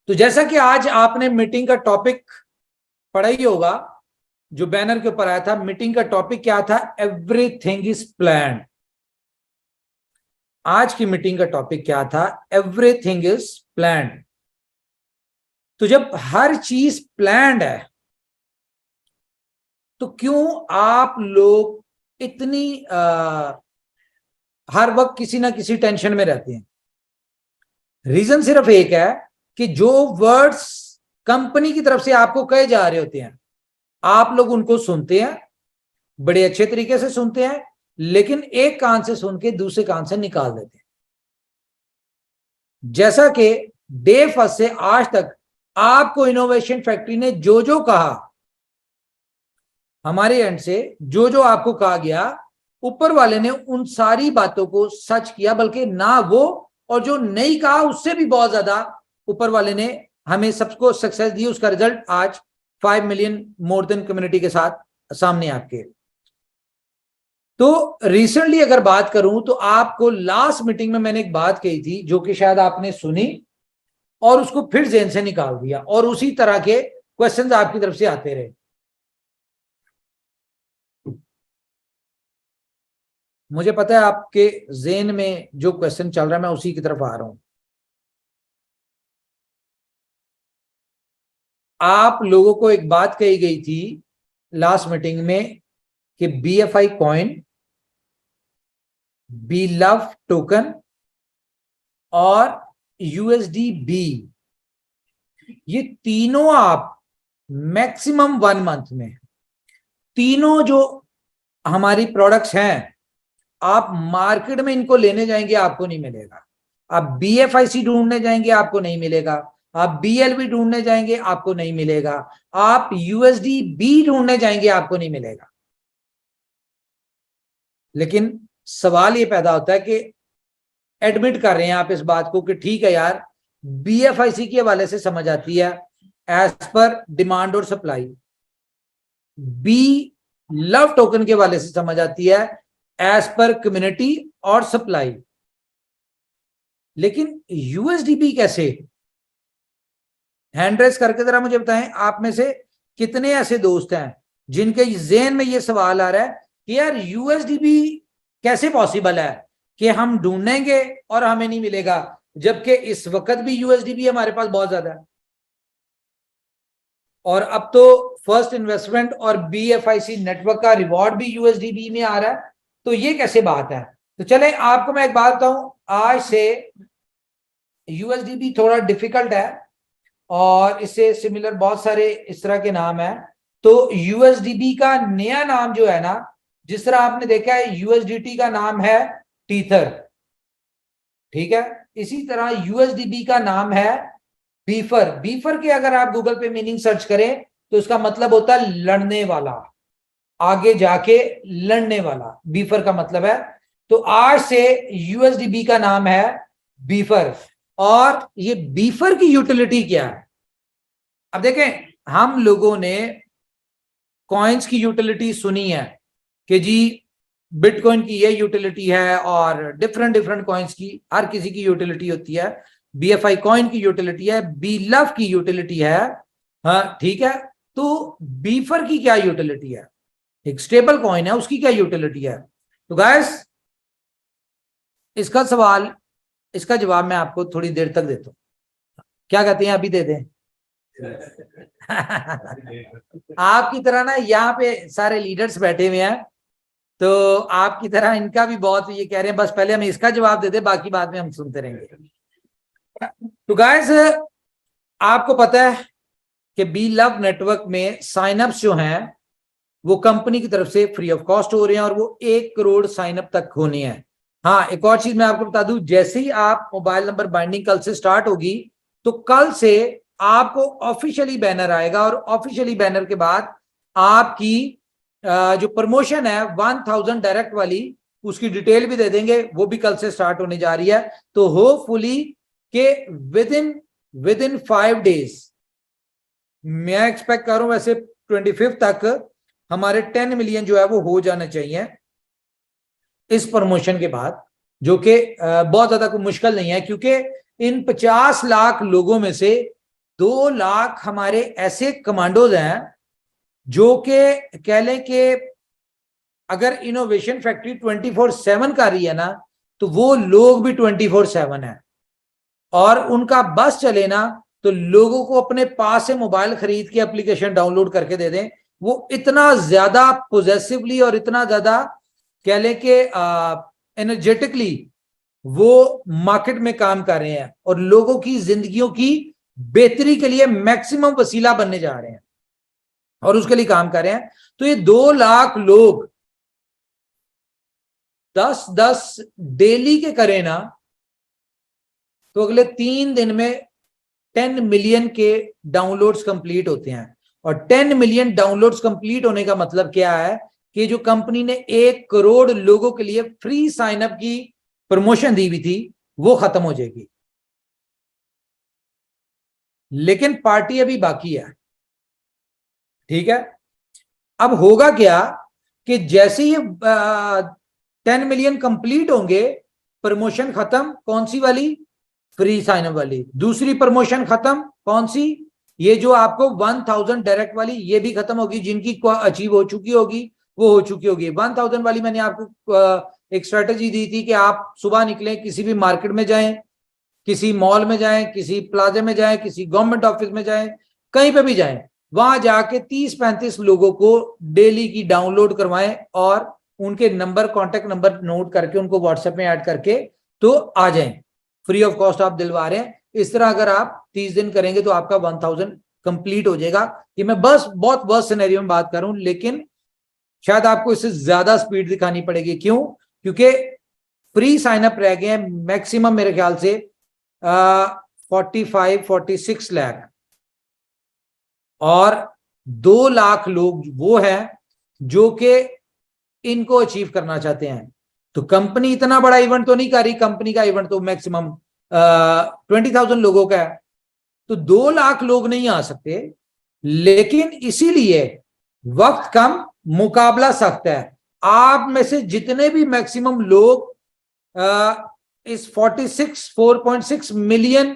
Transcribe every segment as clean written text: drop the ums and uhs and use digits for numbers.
तो जैसा कि आज आपने मीटिंग का टॉपिक पढ़ा ही होगा, जो बैनर के ऊपर आया था, मीटिंग का टॉपिक क्या था? Everything is planned. आज की मीटिंग का टॉपिक क्या था? Everything is planned. तो जब हर चीज प्लान्ड है तो क्यों आप लोग इतनी हर वक्त किसी ना किसी टेंशन में रहते हैं? रीजन सिर्फ एक है कि जो वर्ड्स कंपनी की तरफ से आपको कहे जा रहे होते हैं, आप लोग उनको सुनते हैं, बड़े अच्छे तरीके से सुनते हैं, लेकिन एक कान से सुन के दूसरे कान से निकाल देते हैं। जैसा कि डे फर्स्ट से आज तक आपको इनोवेशन फैक्ट्री ने जो जो कहा, हमारे एंड से जो जो आपको कहा गया, ऊपर वाले ने उन सारी बातों को सच किया, बल्कि ना वो और जो नहीं कहा उससे भी बहुत ज्यादा ऊपर वाले ने हमें सबको सक्सेस दी। उसका रिजल्ट आज 5 मिलियन मोर देन कम्युनिटी के साथ सामने आपके। तो रिसेंटली अगर बात करूं तो आपको लास्ट मीटिंग में मैंने एक बात कही थी जो कि शायद आपने सुनी और उसको फिर जेन से निकाल दिया, और उसी तरह के क्वेश्चंस आपकी तरफ से आते रहे। मुझे पता है आपके जेन में जो क्वेश्चन चल रहा है मैं उसी की तरफ आ रहा हूं। आप लोगों को एक बात कही गई थी लास्ट मीटिंग में कि BFI कॉइन, BLOVE टोकन और USDB, ये तीनों आप मैक्सिमम 1 मंथ में, तीनों जो हमारी प्रोडक्ट्स हैं, आप मार्केट में इनको लेने जाएंगे आपको नहीं मिलेगा। आप BFIC ढूंढने जाएंगे आपको नहीं मिलेगा। आप BLV ढूंढने जाएंगे आपको नहीं मिलेगा। आप USDB ढूंढने जाएंगे आपको नहीं मिलेगा। लेकिन सवाल ये पैदा होता है कि एडमिट कर रहे हैं आप इस बात को कि ठीक है यार, BFIC के हवाले से समझ आती है एज पर डिमांड और सप्लाई, BLOVE टोकन के हवाले से समझ आती है एज पर कम्युनिटी और सप्लाई, लेकिन USDB कैसे? हैंड रेस करके जरा मुझे बताएं, आप में से कितने ऐसे दोस्त हैं जिनके ज़हन में ये सवाल आ रहा है कि यार USDB कैसे पॉसिबल है कि हम ढूंढेंगे और हमें नहीं मिलेगा, जबकि इस वक्त भी USDB हमारे पास बहुत ज्यादा है, और अब तो फर्स्ट इन्वेस्टमेंट और BFIC नेटवर्क का रिवॉर्ड भी USDB में आ रहा है। तो ये कैसे बात है? तो चले आपको मैं एक बात बताऊं, आज से USDB थोड़ा डिफिकल्ट है और इससे सिमिलर बहुत सारे इस तरह के नाम है। तो USDB का नया नाम जो है ना, जिस तरह आपने देखा है USDT का नाम है टीथर, ठीक है, इसी तरह USDB का नाम है बीफर। बीफर के अगर आप गूगल पे मीनिंग सर्च करें तो उसका मतलब होता है लड़ने वाला, आगे जाके लड़ने वाला, बीफर का मतलब है। तो आज से USDB का नाम है बीफर। और ये बीफर की यूटिलिटी क्या है? अब देखें, हम लोगों ने कॉइन्स की यूटिलिटी सुनी है कि जी बिटकॉइन की ये यूटिलिटी है और डिफरेंट डिफरेंट कॉइन्स की हर किसी की यूटिलिटी होती है। BFI कॉइन की यूटिलिटी है, BLOVE की यूटिलिटी है, हाँ ठीक है। तो बीफर की क्या यूटिलिटी है? एक स्टेबल कॉइन है, उसकी क्या यूटिलिटी है? तो गाइस इसका सवाल, इसका जवाब मैं आपको थोड़ी देर तक देता हूं। क्या कहते हैं, अभी दे दें? आपकी तरह ना यहाँ पे सारे लीडर्स बैठे हुए हैं, तो आपकी तरह इनका भी बहुत ये कह रहे हैं बस पहले हमें इसका जवाब दे दे, बाकी बाद में हम सुनते रहेंगे। तो गाइस आपको पता है कि BLOVE नेटवर्क में साइनअप्स जो हैं वो कंपनी की तरफ से फ्री ऑफ कॉस्ट हो रहे हैं और वो 1 करोड़ साइनअप तक होने हैं। हाँ, एक और चीज मैं आपको बता दूं, जैसे ही आप मोबाइल नंबर बाइंडिंग कल से स्टार्ट होगी तो कल से आपको ऑफिशियली बैनर आएगा, और ऑफिशियली बैनर के बाद आपकी जो प्रमोशन है 1000 डायरेक्ट वाली, उसकी डिटेल भी दे देंगे, वो भी कल से स्टार्ट होने जा रही है। तो होपफुली के विद इन 5 डेज, मैं एक्सपेक्ट कर रहा हूं वैसे 25 तक हमारे 10 मिलियन जो है वो हो जाना चाहिए इस प्रमोशन के बाद, जो कि बहुत ज्यादा कोई मुश्किल नहीं है, क्योंकि इन 50 लाख लोगों में से 2 लाख हमारे ऐसे कमांडोज हैं जो कि कह लें कि अगर इनोवेशन फैक्ट्री 24/7 कर रही है ना, तो वो लोग भी 24/7 है। और उनका बस चले ना, तो लोगों को अपने पास से मोबाइल खरीद के एप्लीकेशन डाउनलोड करके दे दें। वो इतना ज्यादा पोजेसिवली और इतना ज्यादा कह लें कि एनर्जेटिकली वो मार्केट में काम कर रहे हैं और लोगों की जिंदगियों की बेहतरी के लिए मैक्सिमम वसीला बनने जा रहे हैं और उसके लिए काम कर रहे हैं। तो ये 2 लाख लोग 10-10 डेली के करें ना, तो अगले 3 दिन में 10 मिलियन के डाउनलोड्स कंप्लीट होते हैं। और 10 मिलियन डाउनलोड्स कंप्लीट होने का मतलब क्या है कि जो कंपनी ने 1 करोड़ लोगों के लिए फ्री साइन अप की प्रमोशन दी हुई थी वो खत्म हो जाएगी। लेकिन पार्टी अभी बाकी है, ठीक है। अब होगा क्या कि जैसे ही 10 मिलियन कंप्लीट होंगे, प्रमोशन खत्म, कौन सी वाली? फ्री साइन अप वाली। दूसरी प्रमोशन खत्म, कौन सी? ये जो आपको 1000 डायरेक्ट वाली, ये भी खत्म होगी। जिनकी अचीव हो चुकी होगी वो हो चुकी होगी। 1000 वाली मैंने आपको एक स्ट्रेटेजी दी थी कि आप सुबह निकलें, किसी भी मार्केट में जाएं, किसी मॉल में जाएं, किसी प्लाजा में जाएं, किसी गवर्नमेंट ऑफिस में जाएं, कहीं पे भी जाएं, वहां जाके 30-35 लोगों को डेली की डाउनलोड करवाएं और उनके नंबर, कॉन्टेक्ट नंबर नोट करके उनको व्हाट्सएप में ऐड करके तो आ जाएं। फ्री ऑफ कॉस्ट आप दिलवा रहे हैं। इस तरह अगर आप 30 दिन करेंगे तो आपका 1000 कंप्लीट हो जाएगा। ये मैं बस बहुत वर्स्ट सिनेरियो में बात करूं, लेकिन शायद आपको इससे ज्यादा स्पीड दिखानी पड़ेगी। क्यों? क्योंकि फ्री साइन अप रह गए हैं मैक्सिमम मेरे ख्याल से 45-46 लाख, और 2 लाख लोग वो हैं जो कि इनको अचीव करना चाहते हैं। तो कंपनी इतना बड़ा इवेंट तो नहीं कर रही, कंपनी का इवेंट तो मैक्सिमम 20,000 लोगों का है, तो 2 लाख लोग नहीं आ सकते। लेकिन इसीलिए वक्त कम, मुकाबला सख्त है। आप में से जितने भी मैक्सिमम लोग इस 4.6 मिलियन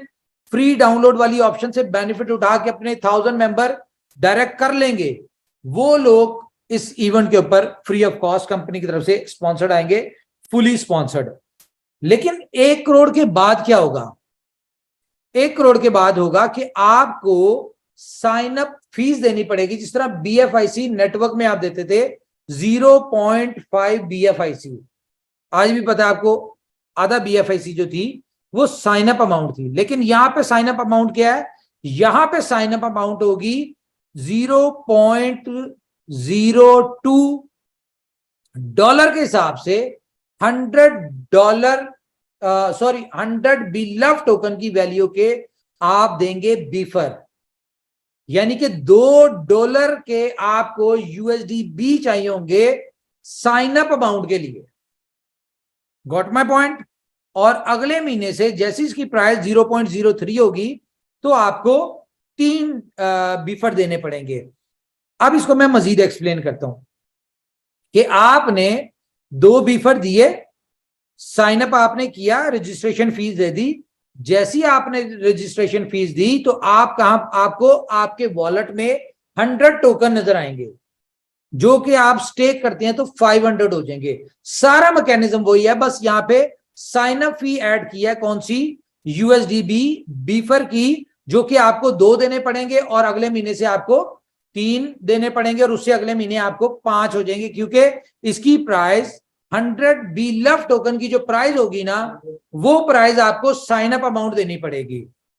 फ्री डाउनलोड वाली ऑप्शन से बेनिफिट उठा के अपने 1000 मेंबर डायरेक्ट कर लेंगे, वो लोग इस इवेंट के ऊपर फ्री ऑफ कॉस्ट कंपनी की तरफ से स्पॉन्सर्ड आएंगे, फुली स्पॉन्सर्ड। लेकिन 1 करोड़ के बाद क्या होगा? 1 करोड़ के बाद होगा कि आपको साइन अप फीस देनी पड़ेगी। जिस तरह BFIC नेटवर्क में आप देते थे 0.5 BFIC, आज भी पता है आपको, आधा BFIC जो थी वो साइन अप अमाउंट थी। लेकिन यहां पे साइन अप अमाउंट क्या है? यहां पे साइन अप अमाउंट होगी 0.02 डॉलर के हिसाब से $100 बिलव टोकन की वैल्यू के आप देंगे बीफर। यानी कि $2 के आपको USDB चाहिए होंगे साइन अप अमाउंट के लिए। Got my point? और अगले महीने से जैसी इसकी प्राइस 0.03 होगी तो आपको 3 बीफर देने पड़ेंगे। अब इसको मैं मजीद एक्सप्लेन करता हूं कि आपने 2 बीफर दिए, साइन अप आपने किया, रजिस्ट्रेशन फीस दे दी। जैसी आपने रजिस्ट्रेशन फीस दी तो आपको आपके वॉलेट में 100 टोकन नजर आएंगे, जो कि आप स्टेक करते हैं तो 500 हो जाएंगे। सारा मैकेनिज्म वही है, बस यहां पे साइन अप फी ऐड किया है। कौन सी? USDB बीफर की, जो कि आपको 2 देने पड़ेंगे और अगले महीने से आपको 3 देने पड़ेंगे और उससे अगले महीने आपको 5 हो जाएंगे, क्योंकि इसकी प्राइस 100 BLV टोकन की जो प्राइस होगी ना, वो प्राइस आपको साइन अप अमाउंट देनी पड़ेगी।